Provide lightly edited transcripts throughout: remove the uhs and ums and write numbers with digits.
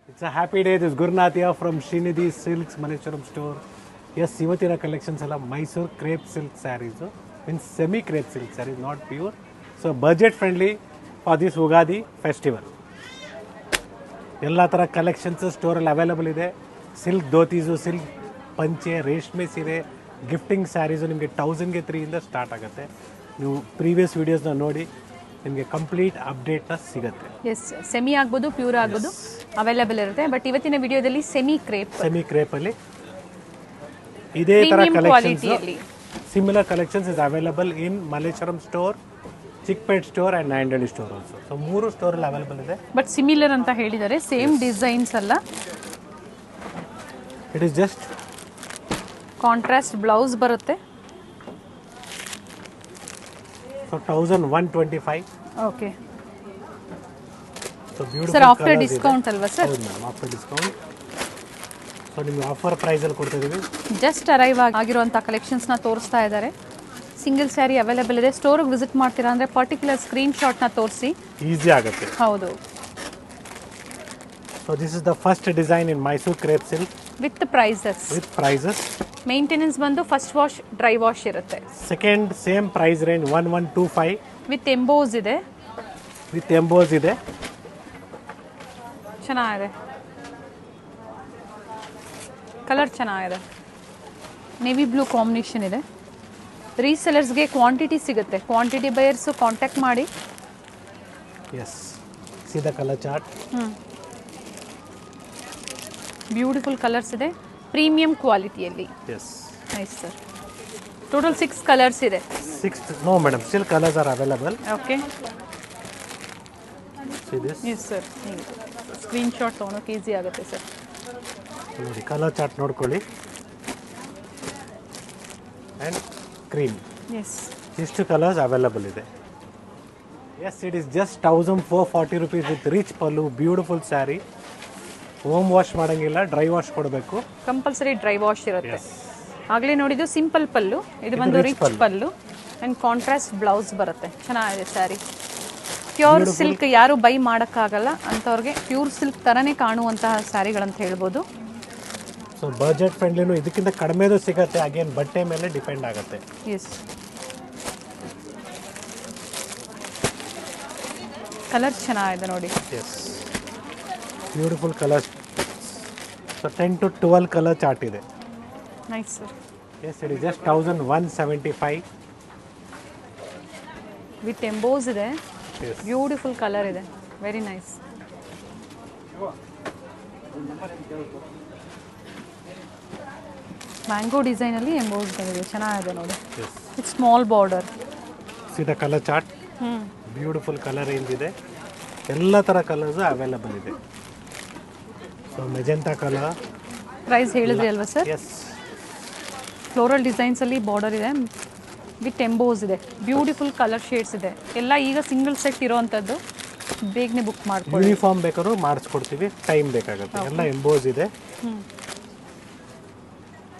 It's a happy day. This is Gurnathia from Srinidhi Silks Malechuram store. Yes, ಇವತ್ತಿನ collections ಎಲ್ಲ Mysuru crepe silk saris means semi crepe silk saris not pure. So budget friendly for this Ugadi festival. ಎಲ್ಲ ಥರ collections ಸ್ಟೋರಲ್ಲಿ available ಇದೆ. Silk dhotis, silk ಪಂಚೆ, ರೇಷ್ಮೆ ಸೀರೆ, gifting saris ನಿಮಗೆ 1000ಗೆ 3 ಸ್ಟಾರ್ಟ್ ಆಗುತ್ತೆ. ನೀವು ಪ್ರೀವಿಯಸ್ ವೀಡಿಯೋಸ್ನ ನೋಡಿ ನಿಮಗೆ ಕಂಪ್ಲೀಟ್ ಅಪ್ಡೇಟ್ನ ಸಿಗುತ್ತೆ. ಎಸ್, ಸೆಮಿ ಆಗ್ಬೋದು, ಪ್ಯೂರ್ ಆಗ್ಬೋದು, ಅವೈಲೇಬಲ್ ಇರುತ್ತೆ. ಬಟ್ ಇವತ್ತಿನ ವಿಡಿಯೋದಲ್ಲಿ ಸೆಮಿ ಕ್ರೇಪಲ್ಲಿ ಇದೇ ಥರ collections, similar collections is available in Malleshwaram store, Chickpet store and Nayandahalli store also. So 3 ಸ್ಟೋರಲ್ಲಿ ಅವೈಲಬಲ್ ಇದೆ. ಬಟ್ ಸಿಮಿಲರ್ ಅಂತ ಹೇಳಿದ್ದಾರೆ, ಸೇಮ್ ಡಿಸೈನ್ಸ್ ಅಲ್ಲ. It is just contrast blouse ಬರುತ್ತೆ. So 1125. Okay so beautiful sir, after discount ಅಲ್ವಾ ಸರ್? ಹೌದು ಮೇಡಮ್, ಆಫ್ಟರ್ ಡಿಸ್ಕೌಂಟ್. ಸೊ ನಿಮಗೆ ಆಫರ್ ಪ್ರೈಸಲ್ಲಿ ಕೊಡ್ತಾ ಇದ್ದೀವಿ. ಜಸ್ಟ್ ಅರೈವ್ ಆಗಿರುವಂಥ ಕಲೆಕ್ಷನ್ಸ್ನ ತೋರಿಸ್ತಾ ಇದ್ದಾರೆ. ಸಿಂಗಲ್ ಸ್ಯಾರಿ ಅವೈಲೇಬಲ್ ಇದೆ. ಸ್ಟೋರಿಗೆ ವಿಸಿಟ್ ಮಾಡ್ತೀರಾ ಅಂದರೆ ಪರ್ಟಿಕ್ಯುಲರ್ ಸ್ಕ್ರೀನ್ಶಾಟ್ನ ತೋರಿಸಿ, ಈಸಿ ಆಗುತ್ತೆ. ಹೌದು. So this is the first design in Mysuru crepe silk with prices. Maintenance ಬಂದು ಫಸ್ಟ್ ವಾಶ್, ಡ್ರೈ ವಾಶ್ ಇರುತ್ತೆ. Second same price range 1125 with emboss ಇದೆ. ಚೆನ್ನಾಗಿದೆ, ಕಲರ್ ಚೆನ್ನಾಗಿದೆ. ನೇವಿ ಬ್ಲೂ ಕಾಂಬಿನೇಷನ್ ಇದೆ. ರೀಸೆಲರ್ಸ್ಗೆ ಕ್ವಾಂಟಿಟಿ ಸಿಗುತ್ತೆ. ಕ್ವಾಂಟಿಟಿ ಬಯರ್ಸು ಕಾಂಟ್ಯಾಕ್ಟ್ ಮಾಡಿ. Yes, see the colour chart. Beautiful colours ಇದೆ, ಪ್ರೀಮಿಯಂ ಕ್ವಾಲಿಟಿಯಲ್ಲಿ. Yes, nice sir. Total 6 colours ಇದೆ. 6 no madam, still colours are available. Okay, C this. Yes sir. Screenshot ತೊಗೊಳಕ್ಕೆ easy ಆಗುತ್ತೆ sir. ನೋಡಿ, colour chart ನೋಡ್ಕೊಳ್ಳಿ. And cream, yes, ಇಷ್ಟು colours available ಇದೆ. Yes, it is just 1440 rupees with rich pallu. Beautiful sari. Home wash ಮಾಡೋಂಗಿಲ್ಲ, dry wash ಕೊಡಬೇಕು. Compulsory dry wash ಇರುತ್ತೆ. ಆಗಲೇ ನೋಡಿದ್ದು ಸಿಂಪಲ್ ಪಲ್ಲು, ಇದು ಬಂದು rich pallu and contrast blouse ಬರುತ್ತೆ. ಚೆನ್ನಾಗಿದೆ ಸ್ಯಾರಿ. ಪ್ಯೂರ್ ಸಿಲ್ಕ್ ಯಾರು ಬೈ ಮಾಡೋಕ್ಕಾಗಲ್ಲ ಅಂಥವ್ರಿಗೆ ಪ್ಯೂರ್ ಸಿಲ್ಕ್ ಥರನೇ ಕಾಣುವಂತಹ ಸ್ಯಾರಿಗಳಂತ ಹೇಳ್ಬೋದು. ಸೊ ಬಜೆಟ್ ಫ್ರೆಂಡ್ಲಿನೂ ಇದಕ್ಕಿಂತ ಕಡಿಮೆದು ಸಿಗುತ್ತೆ. ಅಗೇನ್ ಬಟ್ಟೆ ಮೇಲೆ ಡಿಪೆಂಡ್ ಆಗುತ್ತೆ. ಎಸ್, ಕಲರ್ ಚೆನ್ನಾಗಿದೆ ನೋಡಿ. Yes, beautiful colours. So 10 to 12 colour chart ಇದೆ. Nice sir. Yes, it is just 1175 with emboss ಇದೆ. ಬ್ಯೂಟಿಫುಲ್ ಕಲರ್ ಇದೆ, ವೆರಿ ನೈಸ್. ಮ್ಯಾಂಗೋ ಡಿಸೈನಲ್ಲಿ ಎಂಬೋಸ್ ಬಂದಿದೆ, ಚೆನ್ನಾಗಿದೆ ನೋಡಿ. With small border. See the colour chart. Beautiful colour range ಇದೆ. ಎಲ್ಲ ಥರ ಕಲರ್ಸು ಅವೈಲಬಲ್ ಇದೆ. So magenta colour. ಪ್ರೈಸ್ ಹೇಳಿದ್ರಿ ಅಲ್ವಾ ಸರ್? ಎಸ್, ಫ್ಲೋರಲ್ ಡಿಸೈನ್ಸಲ್ಲಿ ಬಾರ್ಡರ್ ಇದೆ, ವಿತ್ ಎಂಬೋಸ್ ಇದೆ. ಬ್ಯೂಟಿಫುಲ್ ಕಲರ್ ಶೇಡ್ಸ್ ಇದೆ. ಎಲ್ಲ ಈಗ ಸಿಂಗಲ್ ಸೆಟ್ ಇರೋವಂಥದ್ದು. ಬೇಗನೆ ಬುಕ್ ಮಾಡ್ಕೊಳ್ಳಿ. ಯೂನಿಫಾರ್ಮ್ ಬೇಕಾದ್ರೂ ಮಾಡಿಸ್ಕೊಡ್ತೀವಿ, ಟೈಮ್ ಬೇಕಾಗುತ್ತೆ. ಎಲ್ಲ ಎಂಬೋಸ್ ಇದೆ.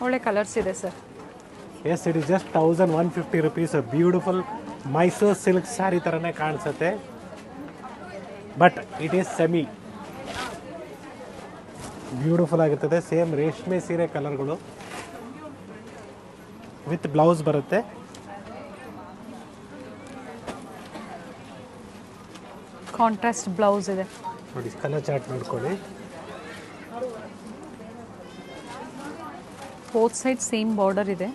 ಒಳ್ಳೆ ಕಲರ್ಸ್ ಇದೆ sir. Yes, it is just 1150 rupees. Beautiful Mysuru silk sari ಥರನೇ ಕಾಣಿಸುತ್ತೆ. But it is semi beautiful ಆಗಿರ್ತದೆ. ಸೇಮ್ ರೇಷ್ಮೆ ಸೀರೆ ಕಲರ್ಗಳು ವಿತ್ ಬ್ಲೌಸ್ ಬರುತ್ತೆ. ಕಾಂಟ್ರಾಸ್ಟ್ ಬ್ಲೌಸ್ ಇದೆ ನೋಡಿ. ಕಲರ್ ಚಾರ್ಟ್ ನೋಡ್ಕೊಳ್ಳಿ. ಬೋತ್ ಸೈಡ್ ಸೇಮ್ ಬಾರ್ಡರ್ ಇದೆ.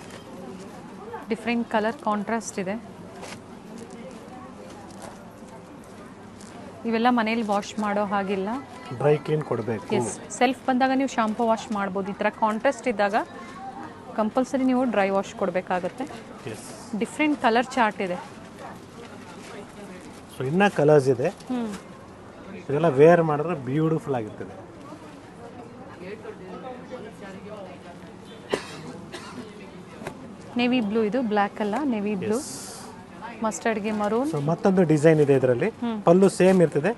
ಡಿಫ್ರೆಂಟ್ ಕಲರ್ ಕಾಂಟ್ರಾಸ್ಟ್ ಇದೆ. ಇವೆಲ್ಲ ಮನೇಲಿ ವಾಶ್ ಮಾಡೋ ಹಾಗಿಲ್ಲ, ಡ್ರೈ ಕ್ಲೀನ್ ಕೊಡಬೇಕು. ಎಸ್, ಸೆಲ್ಫ್ ಬಂದಾಗ ನೀವು ಶಾಂಪೂ ವಾಶ್ ಮಾಡ್ಬೋದು. ಈ ಥರ ಕಾಂಟ್ರಾಸ್ಟ್ ಇದ್ದಾಗ ಕಂಪಲ್ಸರಿ ನೀವು ಡ್ರೈ ವಾಶ್ ಕೊಡಬೇಕಾಗತ್ತೆ. ಡಿಫ್ರೆಂಟ್ ಕಲರ್ ಚಾರ್ಟ್ ಇದೆ. ಸೊ ಇನ್ನೂ ಕಲರ್ಸ್ ಇದೆ. ಇದೆಲ್ಲ ವೇರ್ ಮಾಡಿದ್ರೆ ಬ್ಯೂಟಿಫುಲ್ ಆಗಿರ್ತದೆ. ನೇವಿ ಬ್ಲೂ, ಇದು ಬ್ಲ್ಯಾಕ್ ಅಲ್ಲ, ನೇವಿ ಬ್ಲೂ. ಮಸ್ಟರ್ಡ್ಗೆ ಮರೂನ್. ಸೊ ಮತ್ತೊಂದು ಡಿಸೈನ್ ಇದೆ ಇದರಲ್ಲಿ. ಪಲ್ಲು ಸೇಮ್ ಇರ್ತದೆ.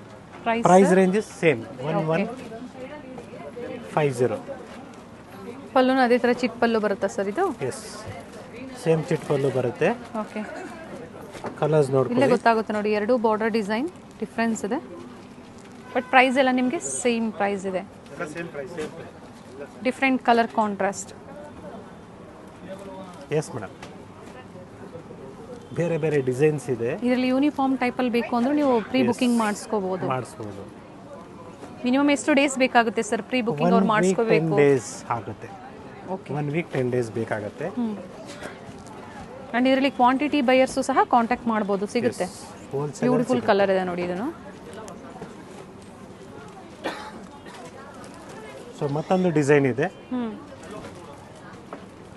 Price range is same 1150. ಪಲ್ಲುನು ಅದೇ ಥರ ಚಿಟ್ ಪಲ್ಲು ಬರುತ್ತಾ ಸರ್ ಇದು? ಎಸ್, ಸೇಮ್ ಚಿಟ್ ಪಲ್ಲು ಬರುತ್ತೆ. ಓಕೆ, ಕಲರ್ಸ್ ನೋಡ್ಕೊಳ್ಳಿ. ಇಲ್ಲೇ ಗೊತ್ತಾಗುತ್ತೆ ನೋಡಿ, ಎರಡು ಬಾರ್ಡರ್ ಡಿಸೈನ್ ಡಿಫ್ರೆನ್ಸ್ ಇದೆ. ಬಟ್ ಪ್ರೈಸ್ ಎಲ್ಲ ನಿಮಗೆ ಸೇಮ್ ಪ್ರೈಸ್ ಇದೆ. Different colour contrast. Yes madam, ಬೇರೆ ಬೇರೆ ಡಿಸೈನ್ಸ್ ಇದೆ. ಇದರಲ್ಲಿ ಯೂನಿಫಾರ್ಮ್ ಟೈಪಲ್ಲಿ ಬೇಕು ಅಂದ್ರೆ ನೀವು ಪ್ರೀ ಬುಕಿಂಗ್ ಮಾಡಿಸ್ಕೋಬಹುದು. ಮಿನಿಮಮ್ ಎಷ್ಟು ಡೇಸ್ ಬೇಕಾಗುತ್ತೆ ಸರ್ ಪ್ರೀ ಬುಕಿಂಗ್ ಅವ್ರು ಮಾಡಿಸ್ಕೋಬೇಕು? 10 ಡೇಸ್ ಆಗುತ್ತೆ. ಓಕೆ, 1 ವೀಕ್ 10 ಡೇಸ್ ಬೇಕಾಗುತ್ತೆ. ಆ್ಯಂಡ್ ಇದರಲ್ಲಿ ಕ್ವಾಂಟಿಟಿ ಬೈಯರ್ಸು ಸಹ ಕಾಂಟ್ಯಾಕ್ಟ್ ಮಾಡ್ಬೋದು, ಸಿಗುತ್ತೆ. ಬ್ಯೂಟಿಫುಲ್ ಕಲರ್ ಇದೆ ನೋಡಿ ಇದನ್ನು. ಸೊ ಮತ್ತೊಂದು ಡಿಸೈನ್ ಇದೆ,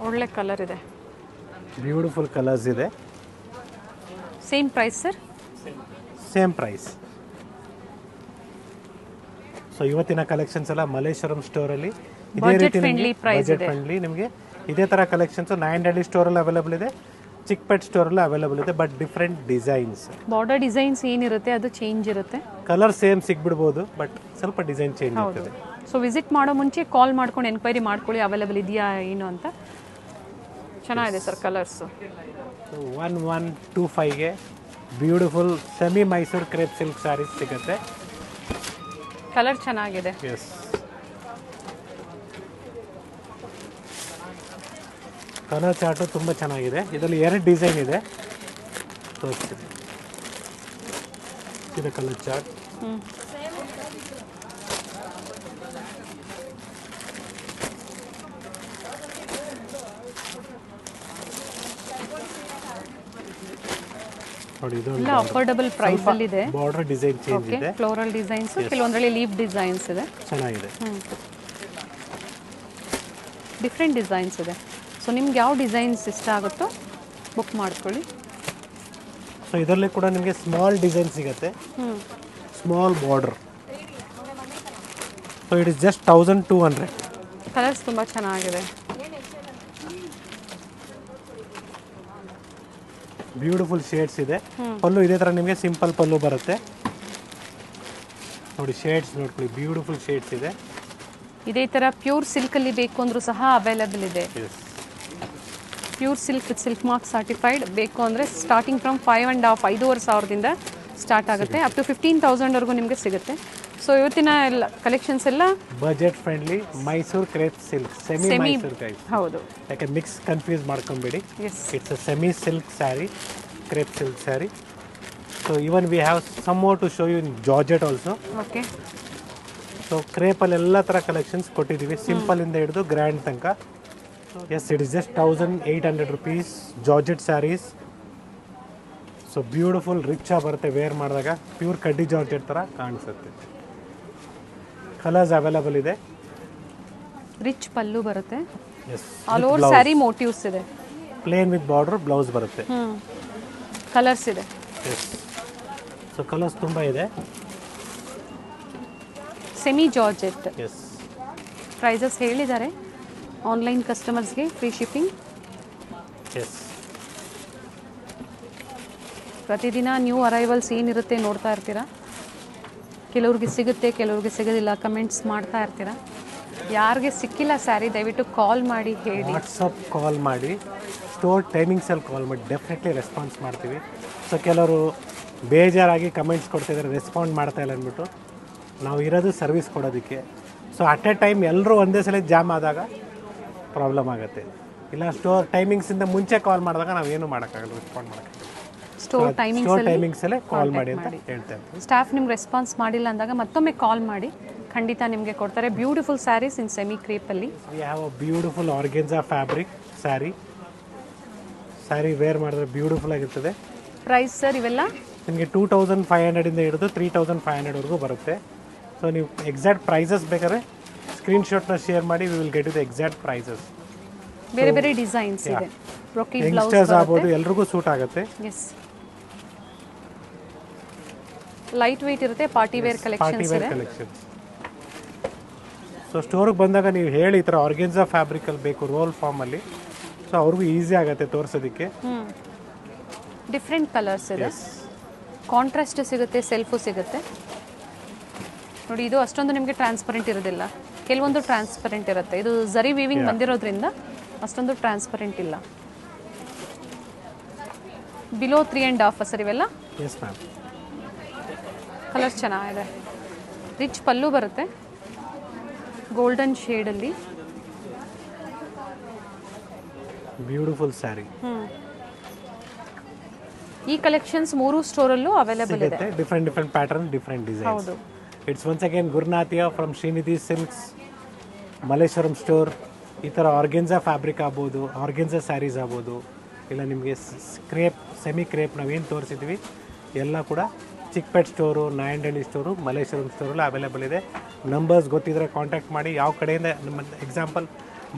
ಒಳ್ಳೆ ಕಲರ್ ಇದೆ, ಬ್ಯೂಟಿಫುಲ್ ಕಲರ್ಸ್ ಇದೆ. Same price sir? Same price. So ಇವತ್ತಿನ ಕಲೆಕ್ಷನ್ಸ್ ಎಲ್ಲ ಮಲ್ಲೇಶ್ವರಂ ಸ್ಟೋರಲ್ಲಿ ಇದೇ ರೀತಿ ಬಜೆಟ್ ಫ್ರೆಂಡ್ಲಿ ನಿಮಗೆ ಇದೇ ಥರ ಕಲೆಕ್ಷನ್ಸ್ ನಾಯಂಡಹಳ್ಳಿ ಸ್ಟೋರಲ್ಲಿ ಅವೈಲೇಬಲ್ ಇದೆ, ಚಿಕ್ಕಪೇಟ್ ಸ್ಟೋರಲ್ಲಿ ಅವೈಲೇಬಲ್ ಇದೆ, but different designs. Border designs ಏನಿರುತ್ತೆ ಅದು ಚೇಂಜ್ ಇರುತ್ತೆ, ಕಲರ್ ಸೇಮ್ ಸಿಗ್ಬಿಡ್ಬೋದು, ಬಟ್ ಸ್ವಲ್ಪ ಡಿಸೈನ್ ಚೇಂಜ್ ಆಗ್ತದೆ. ಸೊ ವಿಸಿಟ್ ಮಾಡೋ ಮುಂಚೆ ಕಾಲ್ ಮಾಡ್ಕೊಂಡು ಎನ್ಕ್ವೈರಿ ಮಾಡ್ಕೊಳ್ಳಿ ಅವೈಲೇಬಲ್ ಇದೆಯಾ ಏನು ಅಂತ. ಚೆನ್ನಾಗಿದೆ ಸರ್ ಕಲರ್ಸು. 1125ಗೆ beautiful semi Mysuru crepe silk sarees ಸಿಗುತ್ತೆ. ಕಲರ್ ಚೆನ್ನಾಗಿದೆ. ಎಸ್, ಕಲರ್ ಚಾರ್ಟು ತುಂಬ ಚೆನ್ನಾಗಿದೆ. ಇದರಲ್ಲಿ 2 ಡಿಸೈನ್ ಇದೆ, ತೋರಿಸ್ತೀನಿ. ಇದು ಕಲರ್ ಚಾರ್ಟ್. ನೋಡಿ, ಇದು ಅಫೋರ್ಡಬಲ್ ಪ್ರೈಸ್ ಅಲ್ಲಿ ಇದೆ. ಬಾರ್ಡರ್ ಡಿಸೈನ್ ಚೇಂಜ್ ಇದೆ, ಫ್ಲೋರಲ್ ಡಿಸೈನ್ಸ್, ಕೆಲವೊಂದರಲ್ಲಿ ಲೀಫ್ ಡಿಸೈನ್ಸ್ ಇದೆ. ಚೆನ್ನಾಗಿದೆ, ಡಿಫ್ರೆಂಟ್ ಡಿಸೈನ್ಸ್ ಇದೆ. ಸೊ ನಿಮ್ಗೆ ಯಾವ ಡಿಸೈನ್ಸ್ ಇಷ್ಟ ಆಗುತ್ತೋ ಬುಕ್ ಮಾಡ್ಕೊಳ್ಳಿ. ಸೊ ಇದರಲ್ಲಿ ಕೂಡ ನಿಮಗೆ ಸ್ಮಾಲ್ ಡಿಸೈನ್ ಸಿಗುತ್ತೆ, small border. So it is just 1200. Colours ತುಂಬ ಚೆನ್ನಾಗಿದೆ, ಬ್ಯೂಟಿಫುಲ್ ಶೇಡ್ಸ್ ಇದೆ. ಪಲ್ಲು ಇದೇ ಥರ ನಿಮಗೆ ಸಿಂಪಲ್ ಪಲ್ಲು ಬರುತ್ತೆ. ನೋಡಿ ಶೇಡ್ಸ್ ನೋಡ್ಕೊಳ್ಳಿ, ಬ್ಯೂಟಿಫುಲ್ ಶೇಡ್ಸ್ ಇದೆ. ಇದೇ ಥರ ಪ್ಯೂರ್ ಸಿಲ್ಕಲ್ಲಿ ಬೇಕು ಅಂದರೂ ಸಹ ಅವೈಲೇಬಲ್ ಇದೆ. Pure silk with silk mark certified ಬೇಕು ಅಂದರೆ ಸ್ಟಾರ್ಟಿಂಗ್ ಫ್ರಮ್ 5,500 ಸ್ಟಾರ್ಟ್ ಆಗುತ್ತೆ, ಅಪ್ ಟು 15,000ವರೆಗೂ ನಿಮಗೆ ಸಿಗುತ್ತೆ. ಸೊ ಇವತ್ತಿನ ಎಲ್ಲ ಕಲೆಕ್ಷನ್ಸ್ ಎಲ್ಲ budget friendly Mysuru crepe silk, semi Mysuru crepe. ಹೌದು, ಯಾಕೆ ಮಿಕ್ಸ್ ಕನ್ಫ್ಯೂಸ್ ಮಾಡ್ಕೊಂಬೇಡಿ. It's a semi silk saree, crepe silk saree. So even we have some more to show you in georgette also. Okay, so ಕ್ರೇಪಲ್ಲಿ ಎಲ್ಲ ಥರ collections ಕೊಟ್ಟಿದ್ದೀವಿ, simple ಇಂದ ಹಿಡಿದು grand ತನಕ. Yes, it is just 1,800 rupees georgette sarees. So beautiful rich ಆಗಿ ಬರುತ್ತೆ, wear ಮಾಡಿದಾಗ ಪ್ಯೂರ್ ಕಡ್ಡಿ ಜಾರ್ಜೆಟ್ ಥರ ಕಾಣಿಸುತ್ತೆ. ಕಲರ್ಸ್ ಅವೈಲೇಬಲ್ ಇದೆ. ರಿಚ್ ಪಲ್ಲು ಬರುತ್ತೆ, yes, all over saree motives ಇದೆ, ಪ್ಲೇನ್ ವಿತ್ ಬಾರ್ಡರ್ ಬ್ಲೌಸ್ ಬರುತ್ತೆ. ಕಲರ್ಸ್ ಇದೆ. ಎಸ್, ಸೊ ಕಲರ್ಸ್ ತುಂಬ ಇದೆ. Semi georgette. ಎಸ್, ಪ್ರೈಸಸ್ ಹೇಳಿದ್ದಾರೆ. ಆನ್ಲೈನ್ ಕಸ್ಟಮರ್ಸ್ಗೆ ಫ್ರೀ ಶಿಪ್ಪಿಂಗ್. ಎಸ್, ಪ್ರತಿದಿನ ನ್ಯೂ ಅರೈವಲ್ಸ್ ಏನಿರುತ್ತೆ ನೋಡ್ತಾ ಇರ್ತೀರಾ. ಕೆಲವ್ರಿಗೆ ಸಿಗುತ್ತೆ, ಕೆಲವ್ರಿಗೆ ಸಿಗೋದಿಲ್ಲ, ಕಮೆಂಟ್ಸ್ ಮಾಡ್ತಾ ಇರ್ತೀರಾ. ಯಾರಿಗೆ ಸಿಕ್ಕಿಲ್ಲ ಸ್ಯಾರಿ ದಯವಿಟ್ಟು ಕಾಲ್ ಮಾಡಿ ಹೇಳಿ, ವಾಟ್ಸಪ್ ಕಾಲ್ ಮಾಡಿ, ಸ್ಟೋರ್ ಟೈಮಿಂಗ್ಸಲ್ಲಿ ಕಾಲ್ ಮಾಡಿ, ಡೆಫಿನೆಟ್ಲಿ ರೆಸ್ಪಾನ್ಸ್ ಮಾಡ್ತೀವಿ. ಸೊ ಕೆಲವರು ಬೇಜಾರಾಗಿ ಕಮೆಂಟ್ಸ್ ಕೊಡ್ತಿದ್ದಾರೆ, ರೆಸ್ಪಾಂಡ್ ಮಾಡ್ತಾ ಇಲ್ಲ ಅಂದ್ಬಿಟ್ಟು. ನಾವು ಇರೋದು ಸರ್ವಿಸ್ ಕೊಡೋದಕ್ಕೆ. ಸೊ ಅಟ್ ಎ ಟೈಮ್ ಎಲ್ಲರೂ ಒಂದೇ ಸಲ ಜಾಮ್ ಆದಾಗ ಪ್ರಾಬ್ಲಮ್ ಆಗುತ್ತೆ. ಇಲ್ಲ ಸ್ಟೋರ್ ಟೈಮಿಂಗ್ಸಿಂದ ಮುಂಚೆ ಕಾಲ್ ಮಾಡಿದಾಗ ನಾವೇನು ಮಾಡೋಕ್ಕಾಗಲ್ಲ, ರೆಸ್ಪಾಂಡ್ ಮಾಡೋಕ್ಕಾಗಲ್ಲ. ಸ್ಟೋರ್ ಟೈಮಿಂಗ್ಸಲ್ಲೇ ಕಾಲ್ ಮಾಡಿ ಅಂತ ಹೇಳ್ತೇವೆ. ಸ್ಟಾಫ್ ನಿಮ್ಗೆ ರೆಸ್ಪಾನ್ಸ್ ಮಾಡಿಲ್ಲ ಅಂದಾಗ ಮತ್ತೊಮ್ಮೆ ಕಾಲ್ ಮಾಡಿ, ಖಂಡಿತ ನಿಮಗೆ ಕೊಡ್ತಾರೆ. ಬ್ಯೂಟಿಫುಲ್ ಸ್ಯಾರೀಸ್ ಇನ್ ಸೆಮಿ ಕ್ರೇಪಲ್ಲಿ. We have a beautiful organza fabric saree. Saree wear ಮಾಡಿದ್ರೆ ಬ್ಯೂಟಿಫುಲ್ ಆಗಿರ್ತದೆ. ಪ್ರೈಸ್ ಸರ್ ಇವೆಲ್ಲ ನಿಮಗೆ 2,500 ಹಿಡಿದು 3,500ವರೆಗೂ ಬರುತ್ತೆ. ಸೊ ನೀವು ಎಕ್ಸಾಕ್ಟ್ ಪ್ರೈಸಸ್ ಬೇಕಾದ್ರೆ ಸ್ಕ್ರೀನ್ಶಾಟ್ನ ಶೇರ್ ಮಾಡಿ, we will get you the exact prices. ಬೇರೆ ಬೇರೆ ಡಿಸೈನ್ಸ್ ಇದೆ. ಯಂಗ್ಸ್ಟರ್ಸ್ ಆಗ್ಬೋದು, ಎಲ್ರಿಗೂ ಸೂಟ್ ಆಗುತ್ತೆ. ಎಸ್, ಲೈಟ್ ವೆಯ್ಟ್ ಇರುತ್ತೆ, ಪಾರ್ಟಿ ವೇರ್ ಕಲೆಕ್ಷನ್ಸ್ ಇದೆ. ಸೊ ಸ್ಟೋರಿಗೆ ಬಂದಾಗ ನೀವು ಹೇಳಿ ಈ ಥರ ಆರ್ಗೆನ್ಸಾ ಫ್ಯಾಬ್ರಿಕಲ್ಲಿ ಬೇಕು ರೋಲ್ ಫಾರ್ಮಲ್ಲಿ, ಸೊ ಅವ್ರಿಗೂ ಈಸಿ ಆಗುತ್ತೆ ತೋರಿಸೋದಕ್ಕೆ. ಡಿಫ್ರೆಂಟ್ ಕಲರ್ಸ್ ಇದೆ, ಕಾಂಟ್ರಾಸ್ಟ್ ಸಿಗುತ್ತೆ, ಸೆಲ್ಫು ಸಿಗುತ್ತೆ. ನೋಡಿ, ಇದು ಅಷ್ಟೊಂದು ನಿಮಗೆ ಟ್ರಾನ್ಸ್ಪರೆಂಟ್ ಇರೋದಿಲ್ಲ, ಕೆಲವೊಂದು ಟ್ರಾನ್ಸ್ಪರೆಂಟ್ ಇರುತ್ತೆ. ಇದು ಝರಿ ವೀವಿಂಗ್ ಬಂದಿರೋದ್ರಿಂದ ಅಷ್ಟೊಂದು ಟ್ರಾನ್ಸ್ಪರೆಂಟ್ ಇಲ್ಲ. ಬಿಲೋ 3.5 ಸರ್ ಇವೆಲ್ಲ. Yes ma'am. ಕಲರ್ಸ್ ಚೆನ್ನಾಗಿದೆ. ರಿಚ್ ಪಲ್ಲು ಬರುತ್ತೆ ಗೋಲ್ಡನ್ ಶೇಡಲ್ಲಿ. Beautiful saree. ಈ ಕಲೆಕ್ಷನ್ಸ್ 3 ಸ್ಟೋರಲ್ಲೂ ಅವೈಲೇಬಲ್ ಇದೆ. Different pattern, different designs. ಹೌದು. ಇಟ್ಸ್ ಒನ್ಸ್ ಅಗೇನ್ ಗುರುನಾಥಿಯಾ ಫ್ರಮ್ ಶ್ರೀನಿಧಿ ಸಿಲ್ಕ್ಸ್ ಮಲ್ಲೇಶ್ವರಂ ಸ್ಟೋರ್. ಈ ಥರ ಆರ್ಗೆನ್ಸಾ ಫ್ಯಾಬ್ರಿಕ್ ಆಗ್ಬೋದು, ಆರ್ಗೆನ್ಸಾ ಸ್ಯಾರೀಸ್ ಆಗ್ಬೋದು, ಇಲ್ಲ ನಿಮಗೆ ಕ್ರೇಪ್, ಸೆಮಿ ಕ್ರೇಪ್ ನಾವೇನು ತೋರಿಸಿದ್ವಿ ಎಲ್ಲ ಕೂಡ ಚಿಕ್ಕಪೇಟ್ ಸ್ಟೋರು, ನಾಯಂಡಹಳ್ಳಿ ಸ್ಟೋರು, ಮಲ್ಲೇಶ್ವರಂ ಸ್ಟೋರಲ್ಲಿ ಅವೈಲೇಬಲ್ ಇದೆ. ನಂಬರ್ಸ್ ಗೊತ್ತಿದ್ರೆ ಕಾಂಟ್ಯಾಕ್ಟ್ ಮಾಡಿ. ಯಾವ ಕಡೆಯಿಂದ ನಮ್ಮ ಎಕ್ಸಾಂಪಲ್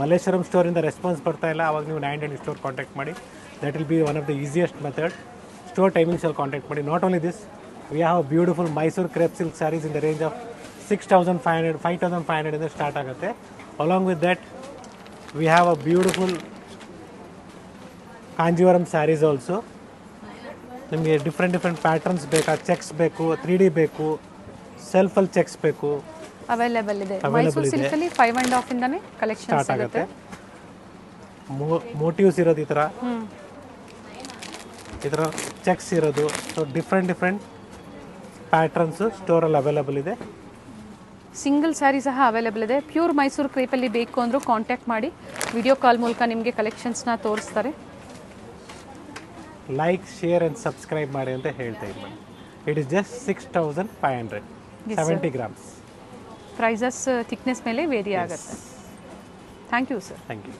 ಮಲ್ಲೇಶ್ವರಂ ಸ್ಟೋರಿಂದ ರೆಸ್ಪಾನ್ಸ್ ಬರ್ತಾ ಇಲ್ಲ, ಅವಾಗ ನೀವು ನಾಯಂಡಹಳ್ಳಿ ಸ್ಟೋರ್ ಕಾಂಟ್ಯಾಕ್ಟ್ ಮಾಡಿ. That will be one of the easiest method. Store ಟೈಮಿಂಗ್ಸಲ್ಲಿ ಕಾಂಟ್ಯಾಕ್ಟ್ ಮಾಡಿ. Not only this, we have beautiful Mysuru crepe silk sarees in the range of 6,500, 5,500 ಇಂದ ಸ್ಟಾರ್ಟ್ ಆಗುತ್ತೆ. Along with that we have a beautiful Kanjeevaram sarees also. ನಿಮಗೆ different patterns ಬೇಕಾ, checks ಬೇಕು, 3D ಬೇಕು, ಸೆಲ್ಫಲ್ಲಿ cheques ಬೇಕು, available ಇದೆ. ಮೈಸೂರು ಸಿಲ್ಕಲ್ಲಿ 5.5 ಇಂದಾನೆ ಕಲೆಕ್ಷನ್ ಸ್ಟಾರ್ಟ್ ಆಗುತ್ತೆ. ಮೋಟಿವ್ಸ್ ಇರೋದು ಈ ಥರ ಚೆಕ್ಸ್ ಇರೋದು. ಸೊ ಡಿಫ್ರೆಂಟ್ ಪ್ಯಾಟರ್ನ್ಸು ಸ್ಟೋರಲ್ಲಿ ಅವೈಲೇಬಲ್ ಇದೆ. ಸಿಂಗಲ್ ಸ್ಯಾರಿ ಸಹ ಅವೈಲೇಬಲ್ ಇದೆ. ಪ್ಯೂರ್ ಮೈಸೂರು ಕ್ರೇಪಲ್ಲಿ ಬೇಕು ಅಂದರೂ ಕಾಂಟ್ಯಾಕ್ಟ್ ಮಾಡಿ. ವಿಡಿಯೋ ಕಾಲ್ ಮೂಲಕ ನಿಮಗೆ ಕಲೆಕ್ಷನ್ಸ್ನ ತೋರಿಸ್ತಾರೆ. ಲೈಕ್, ಶೇರ್ ಆ್ಯಂಡ್ ಸಬ್ಸ್ಕ್ರೈಬ್ ಮಾಡಿ ಅಂತ ಹೇಳ್ತಾ ಇದ್ದೀನಿ. It is just 6,500, 70 grams. Prices thickness ಮೇಲೆ ವೇರಿ ಆಗುತ್ತೆ. Thank you sir. Thank you.